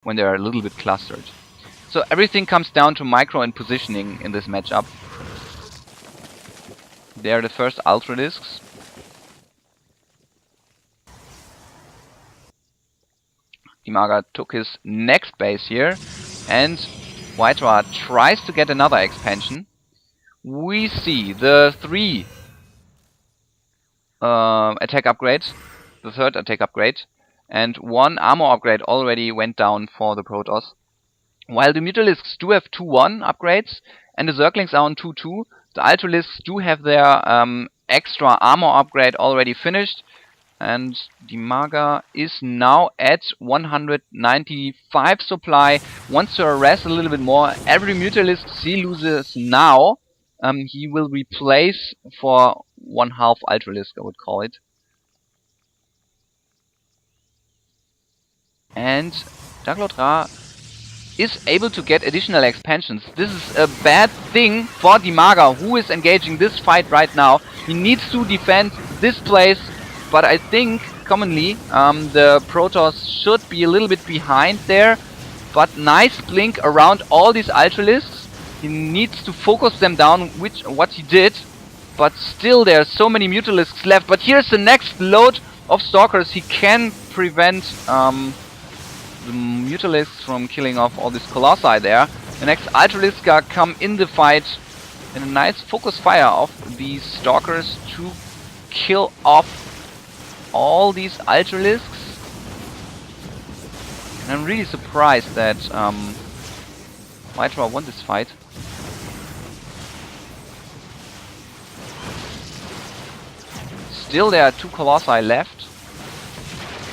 when they are a little bit clustered. So everything comes down to micro and positioning in this matchup. They are the first Ultralisks. Dimaga took his next base here, and WhiteRA tries to get another expansion. We see the 3 attack upgrades, the 3rd attack upgrade, and 1 armor upgrade already went down for the Protoss. While the Mutalisks do have 2-1 upgrades, and the Zerglings are on 2-2, the Ultralisks do have their extra armor upgrade already finished, and Dimaga is now at 195 supply, wants to harass a little bit more. Every Mutalisk he loses now, he will replace for 1/2 Ultralisk, I would call it. And DuckloadRA is able to get additional expansions. This is a bad thing for Dimaga, who is engaging this fight right now. He needs to defend this place, but I think commonly the Protoss should be a little bit behind there. But nice blink around all these Ultralisks. He needs to focus them down, what he did. But still there are so many Mutalisks left. But here's the next load of Stalkers. He can prevent the Mutalisks from killing off all these Colossi there. The next Ultralisk come in the fight in a nice focus fire of these Stalkers to kill off all these Ultralisks. And I'm really surprised that WhiteRA won this fight. Still there are 2 Colossi left.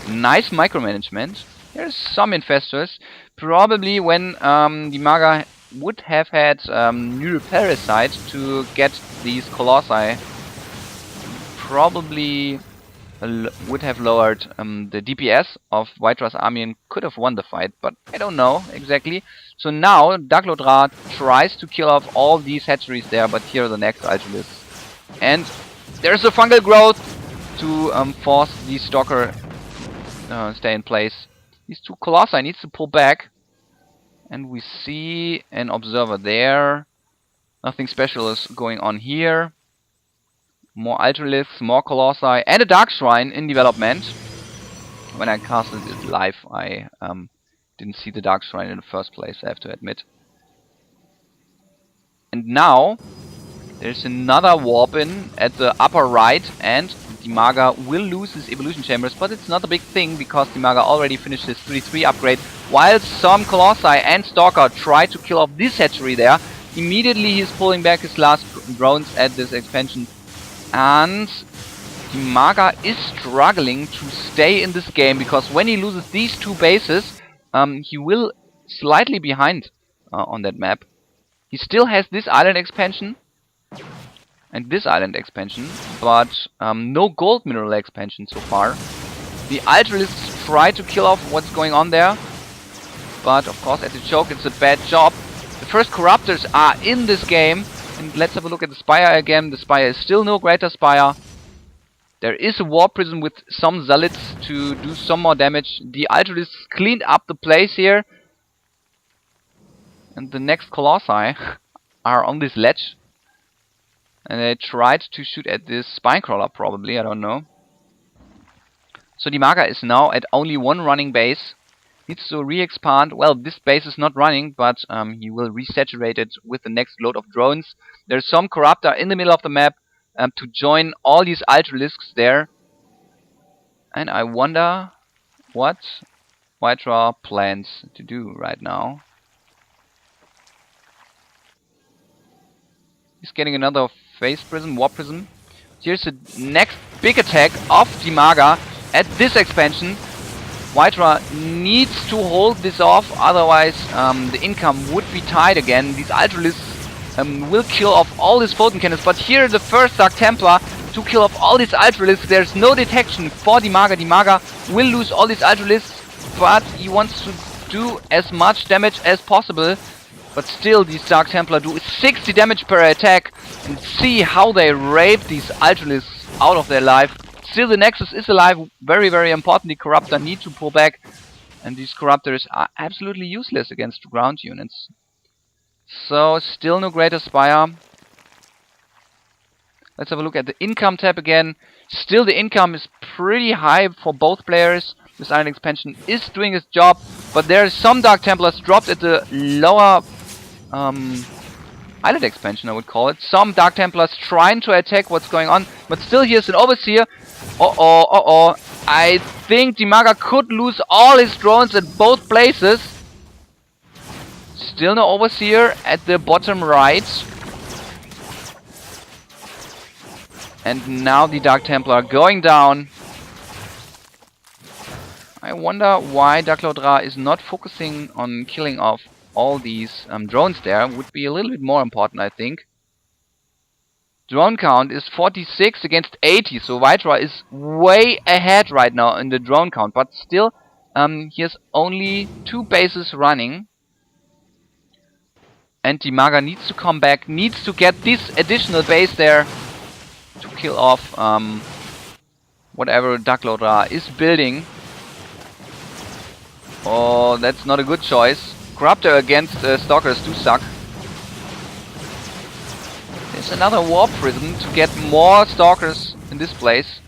Nice micromanagement. There's some infestors. Probably when Dimaga would have had Neuroparasite to get these Colossi, probably would have lowered the DPS of WhiteRA's army and could have won the fight, but I don't know exactly. So now DuckloadRA tries to kill off all these hatcheries there, but here are the next Ultralisks. And there's a fungal growth to force the Stalker stay in place. These 2 Colossi needs to pull back. And we see an observer there. Nothing special is going on here. More Ultralisks, more Colossi, and a Dark Shrine in development. When I casted it live, I didn't see the Dark Shrine in the first place, I have to admit. And now there's another warp in at the upper right, and Dimaga will lose his evolution chambers, but it's not a big thing because Dimaga already finished his 3-3 upgrade. While some Colossi and Stalker try to kill off this hatchery there, immediately he's pulling back his last drones at this expansion. And Dimaga is struggling to stay in this game because when he loses these 2 bases, he will slightly behind on that map. He still has this island expansion and this island expansion, but no gold mineral expansion so far. The Ultralisks try to kill off what's going on there, but of course at the choke it's a bad job. The first Corruptors are in this game, and let's have a look at the Spire again. The Spire is still no Greater Spire. There is a Warp Prism with some Zealots to do some more damage. The Ultralisks cleaned up the place here, and the next Colossi are on this ledge. And they tried to shoot at this Spinecrawler probably, I don't know. So Dimaga is now at only 1 running base. Needs to re-expand. Well, this base is not running, but he will resaturate it with the next load of drones. There's some Corruptor in the middle of the map to join all these Ultralisks there. And I wonder what WhiteRA plans to do right now. He's getting another Phase Prism, Warp Prism. Here's the next big attack of Dimaga at this expansion. WhiteRA needs to hold this off, otherwise the income would be tight again. These Ultralisks will kill off all his Photon Cannons, but here the first Dark Templar to kill off all these Ultralisks. There's no detection for Dimaga. Dimaga will lose all these Ultralisks, but he wants to do as much damage as possible. But still, these Dark Templar do 60 damage per attack, and see how they rape these Ultralisks out of their life. Still, the Nexus is alive, very, very important. The Corruptor need to pull back, And these Corruptors are absolutely useless against ground units. So, still no Greater Spire. Let's have a look at the income tab again. Still the income is pretty high for both players. This Iron Expansion is doing its job, but there are some Dark Templars dropped at the lower Island Expansion, I would call it. Some Dark Templars trying to attack what's going on, but still here's an Overseer. I think Dimaga could lose all his drones at both places. Still no Overseer at the bottom right. And now the Dark Templar going down. I wonder why DuckloadRA is not focusing on killing off all these drones there. Would be a little bit more important, I think. Drone count is 46 against 80, so WhiteRA is way ahead right now in the drone count. But still, he has only 2 bases running. And Dimaga needs to come back, needs to get this additional base there to kill off whatever DuckloadRA is building. Oh, that's not a good choice. Corruptor against Stalkers do suck. There's another Warp Prison to get more Stalkers in this place.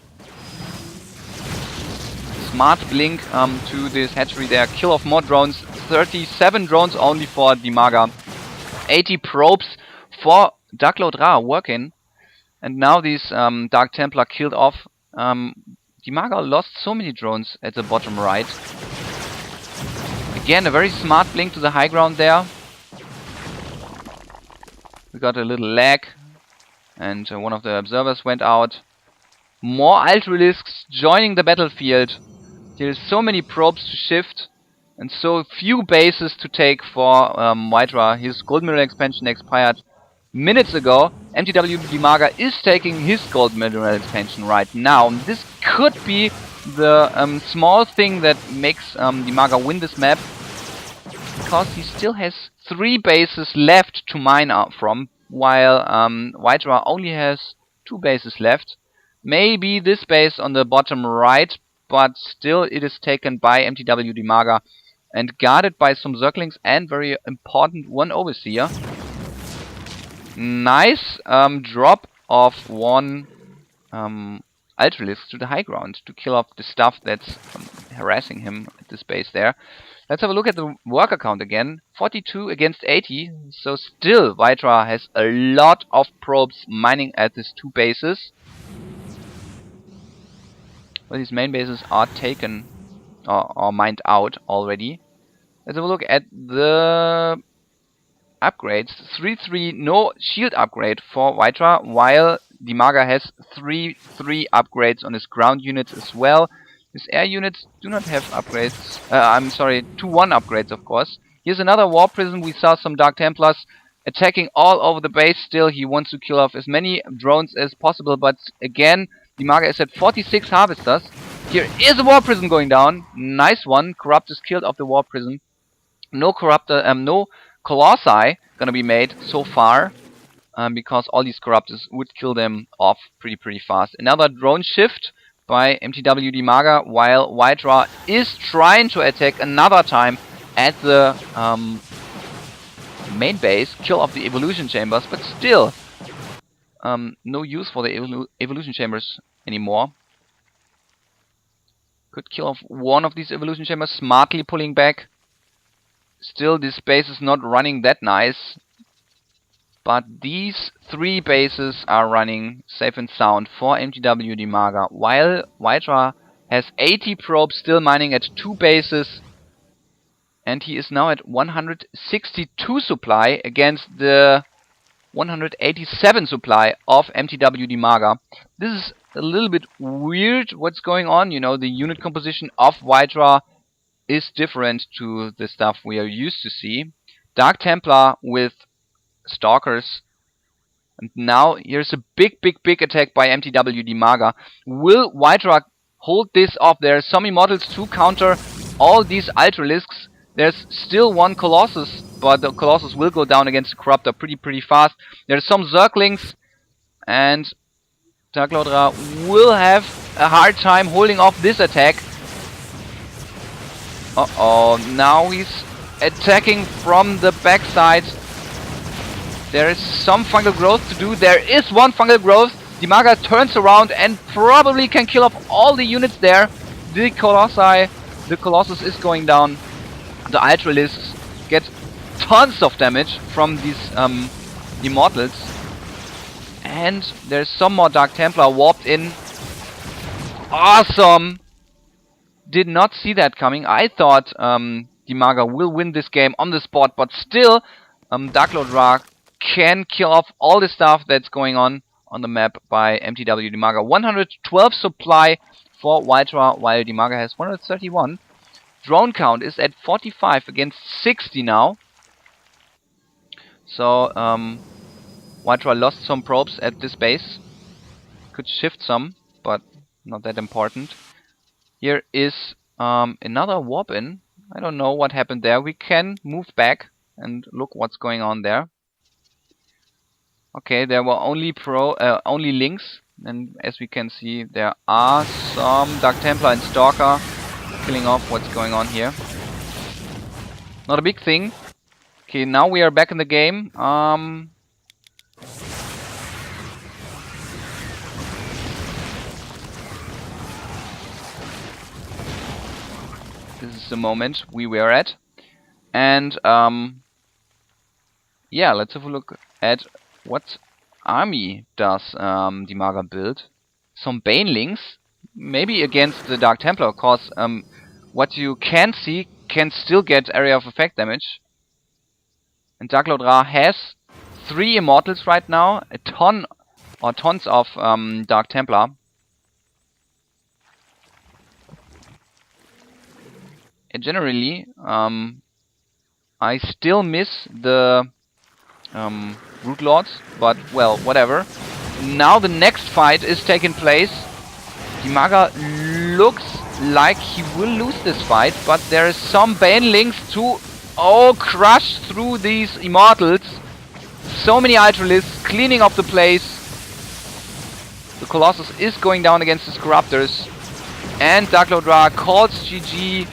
Smart blink to this hatchery there. Kill off more drones. 37 drones only for Dimaga. 80 probes for DuckloadRA working. And now these Dark Templar killed off. Dimaga lost so many drones at the bottom right. Again, a very smart blink to the high ground there. We got a little lag. And one of the observers went out. More Ultralisks joining the battlefield. There's so many probes to shift. And so few bases to take for WhiteRA. His Gold Mineral expansion expired minutes ago. mtwDimaga is taking his Gold Mineral expansion right now. This could be the small thing that makes Dimaga win this map. Because he still has 3 bases left to mine out from. While WhiteRA only has 2 bases left. Maybe this base on the bottom right. But still it is taken by mtwDimaga. And guarded by some Zerglings and very important one Overseer. Nice drop of one Ultralisk to the high ground to kill off the stuff that's harassing him at this base there. Let's have a look at the worker count again. 42 against 80. So still WhiteRA has a lot of probes mining at these 2 bases. Well, these main bases are taken or mined out already. Let's have a look at the upgrades. 3-3 no shield upgrade for WhiteRA, while Dimaga has 3-3 upgrades on his ground units as well. His air units do not have upgrades. I'm sorry, 2-1 upgrades, of course. Here's another Warp Prison. We saw some Dark Templars attacking all over the base. Still, he wants to kill off as many drones as possible, but again, Dimaga is at 46 Harvesters. Here is a Warp Prison going down. Nice one. Corrupt is killed off the Warp Prison. No no Colossi gonna be made so far, because all these Corruptors would kill them off pretty fast. Another drone shift by mtwDimaga, while WhiteRA is trying to attack another time at the main base, kill off the evolution chambers, but still no use for the evolution chambers anymore. Could kill off one of these evolution chambers, smartly pulling back. Still, this base is not running that nice. But these 3 bases are running safe and sound for mtwDimaga. While WhiteRA has 80 probes still mining at 2 bases. And he is now at 162 supply against the 187 supply of mtwDimaga. This is a little bit weird what's going on. You know, the unit composition of WhiteRA is different to the stuff we are used to see. Dark Templar with Stalkers. And now here's a big attack by mtwDimaga. Will WhiteRA hold this off? There are some Immortals to counter all these Ultralisks. There's still one Colossus, but the Colossus will go down against the Corruptor pretty fast. There's some Zerglings, and DuckloadRA will have a hard time holding off this attack. Uh-oh, now he's attacking from the backside. There is some fungal growth to do. There is one fungal growth. Dimaga turns around and probably can kill off all the units there. The Colossus is going down. The Ultralisks get tons of damage from these Immortals. And there's some more Dark Templar warped in. Awesome! Did not see that coming. I thought Dimaga will win this game on the spot, but still DuckloadRA can kill off all the stuff that's going on the map by mtwDimaga. 112 supply for WhiteRA, while Dimaga has 131. Drone count is at 45 against 60 now. So WhiteRA lost some probes at this base. Could shift some, but not that important. Here is another warp in. I don't know what happened there. We can move back and look what's going on there. Okay, there were only links, and as we can see, there are some Dark Templar and Stalker killing off what's going on here. Not a big thing. Okay, now we are back in the game. This is the moment we were at, and yeah, let's have a look at what army does Dimaga build. Some Banelings, maybe against the Dark Templar, cause what you can see can still get area of effect damage. And DuckloadRA has 3 Immortals right now, a ton or tons of Dark Templar. And generally, I still miss the Root Lords, but well, whatever. Now the next fight is taking place. Dimaga looks like he will lose this fight, but there is some Banelings to crush through these Immortals. So many Ultralisks cleaning up the place. The Colossus is going down against his Corruptors, and DuckloadRA calls GG.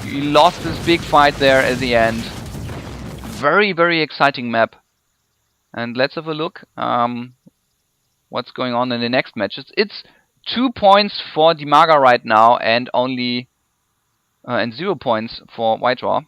He lost this big fight there at the end. Very, very exciting map. And let's have a look what's going on in the next matches. It's 2 points for Dimaga right now, and only and 0 points for WhiteRA.